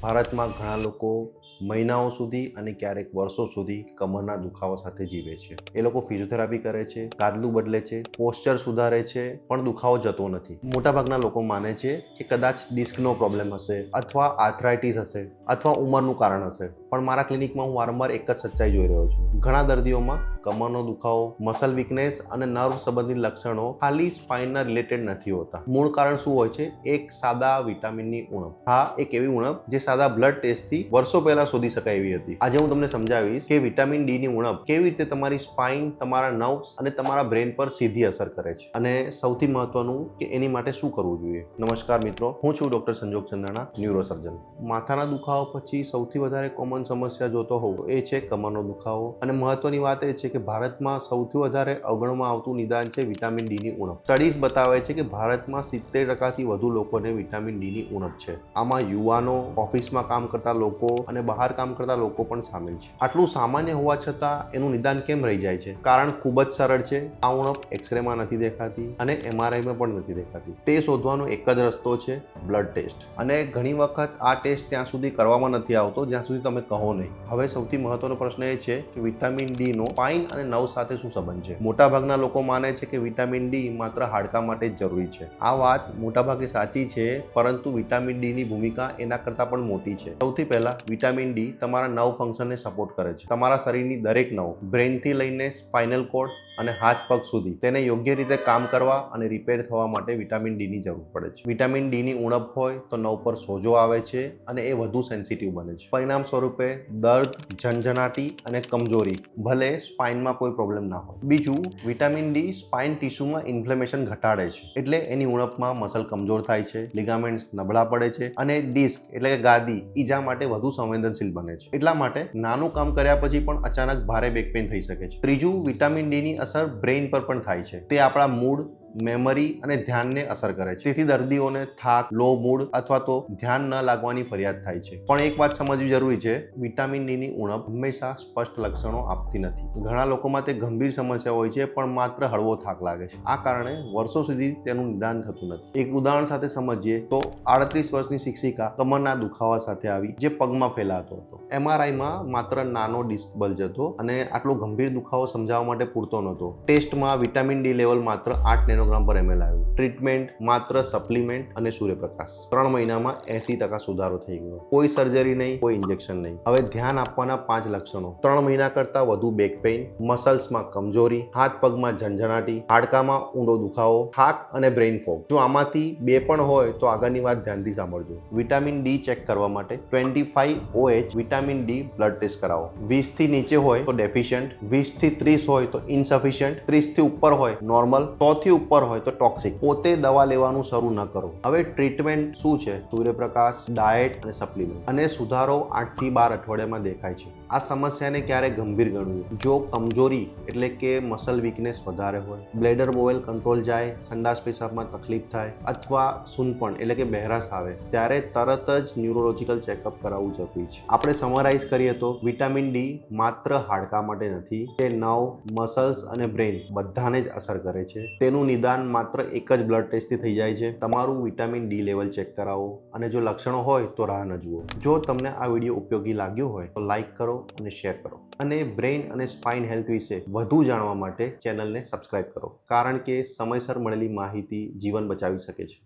ભારતમાં ઘણા લોકો મહિનાઓ સુધી અને ક્યારેક વર્ષો સુધી કમરના દુખાવા સાથે જીવે છે. એ લોકો ફિઝિયોથેરાપી કરે છે, ગાદલું બદલે છે, પોસ્ચર સુધારે છે, પણ દુખાવો જતો નથી. મોટાભાગના લોકો માને છે કે કદાચ ડિસ્કનો પ્રોબ્લેમ હશે અથવા આર્થરાઇટિસ હશે અથવા ઉંમરનું કારણ હશે. પણ મારા ક્લિનિકમાં હું વારંવાર એક જ સચ્ચાઈ જોઈ રહ્યો છું. ઘણા દર્દીઓમાં કમરનો દુખાવો, મસલ વીકનેસ અને નર્વ સંબંધિત લક્ષણો ખાલી સ્પાઇનના રિલેટેડ નથી હોતા. મૂળ કારણ શું હોય છે? એક સાદા વિટામિનની ઉણપ. હા, એક એવી ઉણપ જે સાદા બ્લડ ટેસ્ટથી વર્ષો પહેલા શોધી શકાય એવી હતી. આજે હું તમને સમજાવીશ કે વિટામિન ડી ની ઉણપ કેવી રીતે તમારી સ્પાઇન, તમારા નર્વ્સ અને તમારા બ્રેન પર સીધી અસર કરે છે, અને સૌથી મહત્વનું કે એની માટે શું કરવું જોઈએ. નમસ્કાર મિત્રો, હું છું ડોક્ટર સંજોગ ચંદાણા, ન્યુરોસર્જન. માથાના દુખાવા પછી સૌથી વધારે કોમન સમસ્યા જોતો હોવ એ છે કમરનો દુખાવો. અને મહત્વની વાત એ છે કે ભારતમાં સૌથી વધારે અવગણવામાં આવતું નિદાન છે વિટામિન ડી ની ઉણપ. સ્ટડીઝ બતાવે છે કે ભારતમાં 70% વધુ લોકોને વિટામિન ડી ની ઉણપ છે. આમાં યુવાનો, ઓફિસમાં કામ કરતા લોકો અને બહાર કામ કરતા લોકો પણ સામેલ છે. આટલું સામાન્ય હોવા છતાં એનું નિદાન કેમ રહી જાય છે? કારણ ખૂબ જ સરળ છે. આ ઉણપ એક્સરેમાં નથી દેખાતી અને એમઆરઆઈમાં પણ નથી દેખાતી. તે શોધવાનો એક જ રસ્તો છે, બ્લડ ટેસ્ટ. અને ઘણી વખત આ ટેસ્ટ ત્યાં સુધી કરવામાં નથી આવતો જ્યાં સુધી તમે કહો નહીં. હવે સૌથી મહત્વનો પ્રશ્ન એ છે કે વિટામિન ડી નો સ્પાઇન અને નર્વ સાથે શું સંબંધ છે? મોટાભાગના લોકો માને છે કે વિટામિન ડી માત્ર હાડકાં માટે જ જરૂરી છે. આ વાત મોટાભાગે સાચી છે, પરંતુ વિટામિન ડી ની ભૂમિકા એના કરતાં પણ મોટી છે. સૌથી પહેલા, વિટામિન ડી તમારા નર્વ ફંક્શનને સપોર્ટ કરે છે. તમારા શરીરની દરેક નર્વ, બ્રેનથી લઈને સ્પાઇનલ કોર્ડ અને હાથ પગ સુધી, તેને યોગ્ય રીતે કામ કરવા અને રિપેર થવા માટે વિટામિન ડી ની જરૂર પડે છે. વિટામિન ડી ની ઉણપ હોય તો નર્વ પર સોજો આવે છે અને એ વધુ સેન્સિટિવ બને છે. પરિણામ સ્વરૂપે દર્દ, ઝંઝનાટી અને કમજોરી, ભલે સ્પાઇનમાં કોઈ પ્રોબ્લેમ ના હોય. બીજું, વિટામિન ડી સ્પાઇન ટિશ્યુમાં ઇન્ફ્લેમેશન ઘટાડે છે, એટલે એની ઉણપમાં મસલ કમજોર થાય છે, લિગામેન્ટ્સ નબળા પડે છે અને ડિસ્ક એટલે કે ગાદી ઈજા માટે વધુ સંવેદનશીલ બને છે. એટલા માટે નાનું કામ કર્યા પછી પણ અચાનક ભારે બેક પેઇન થઈ શકે છે. ત્રીજું, વિટામિન ડી ની અસર બ્રેઇન પર પણ થાય છે. તે આપણા મૂડ, મેમરી અને ધ્યાનને અસર કરે છે. તેથી દર્દીઓને થાક, લો મૂડ અથવા તો ધ્યાન ન લાગવાની ફરિયાદ થાય છે. પણ એક વાત સમજવી જરૂરી છે, વિટામિન ડી ની ઉણપ હંમેશા સ્પષ્ટ લક્ષણો આપતી નથી. ઘણા લોકોમાં તે ગંભીર સમસ્યા હોય છે, પણ માત્ર હળવો થાક લાગે છે. આ કારણે વર્ષો સુધી તેનું નિદાન થતું નથી. એક ઉદાહરણ સાથે સમજીએ તો 38 વર્ષની શિક્ષિકા કમરના દુખાવા સાથે આવી, જે પગમાં ફેલાતો હતો. એમઆરઆઈમાં માત્ર નાનો ડિસ્ક બલ્જ હતો અને આટલો ગંભીર દુખાવો સમજાવવા માટે પૂરતો નહોતો. ટેસ્ટમાં વિટામિન ડી લેવલ માત્ર 8 નેનોગ્રામ પર ml આવ્યું. ટ્રીટમેન્ટ માત્ર સપ્લિમેન્ટ અને સૂર્યપ્રકાશ. 3 મહિનામાં 80% સુધારો થઈ ગયો. કોઈ સર્જરી નહીં, કોઈ ઇન્જેક્શન નહીં. હવે ધ્યાન આપવાના 5 લક્ષણો: 3 મહિના કરતાં વધુ બેક પેઇન, મસલ્સમાં કમજોરી, હાથ પગમાં ઝંઝનાટી, હાડકામાં ઊંડો દુખાવો, થાક અને બ્રેઇન ફોગ. જો આમાંથી 2 પણ હોય તો આગળની વાત ધ્યાનથી સાંભળજો. વિટામિન ડી ચેક કરવા માટે 25 OH vitamin D blood test કરાવો. 20 થી નીચે હોય તો ડેફિશિયન્ટ, 20 થી 30 હોય તો ઇનસફિશિયન્ટ, 30 થી ઉપર હોય નોર્મલ, 100 થી ઉપર હોય તો ટોક્સિક. પોતે દવા લેવાનું શરૂ ન કરો. હવે ટ્રીટમેન્ટ શું છે? સૂર્યપ્રકાશ, ડાયટ અને સપ્લિમેન્ટ. અને સુધારો 8 થી 12 અઠવાડિયામાં દેખાય છે. આ સમસ્યાને ક્યારે ગંભીર ગણવી? જો કમજોરી એટલે કે મસલ વીકનેસ વધારે હોય, બ્લેડર બોવેલ કંટ્રોલ જાય, સંડાસ પેશાબમાં તકલીફ થાય અથવા સૂનપણ એટલે કે બહેરાશ આવે, ત્યારે તરત જ ન્યુરોલોજીકલ ચેકઅપ કરાવવું જરૂરી છે. આપણે સમરાઇઝ કરીએ તો વિટામિન ડી માત્ર હાડકાં માટે નથી, તે નર્વ, મસલ્સ અને બ્રેન બધાને જ અસર કરે છે. તેનું નિદાન માત્ર એક જ બ્લડ ટેસ્ટથી થઈ જાય છે. તમારું વિટામિન ડી લેવલ ચેક કરાવો અને જો લક્ષણો હોય તો રાહ ન જુઓ. જો તમને આ વિડીયો ઉપયોગી લાગ્યો હોય તો લાઈક કરો અને શેર કરો. અને બ્રેઇન અને સ્પાઇન હેલ્થ વિશે વધુ જાણવા માટે ચેનલને સબસ્ક્રાઇબ કરો, કારણ કે સમયસર મળેલી માહિતી જીવન બચાવી શકે છે.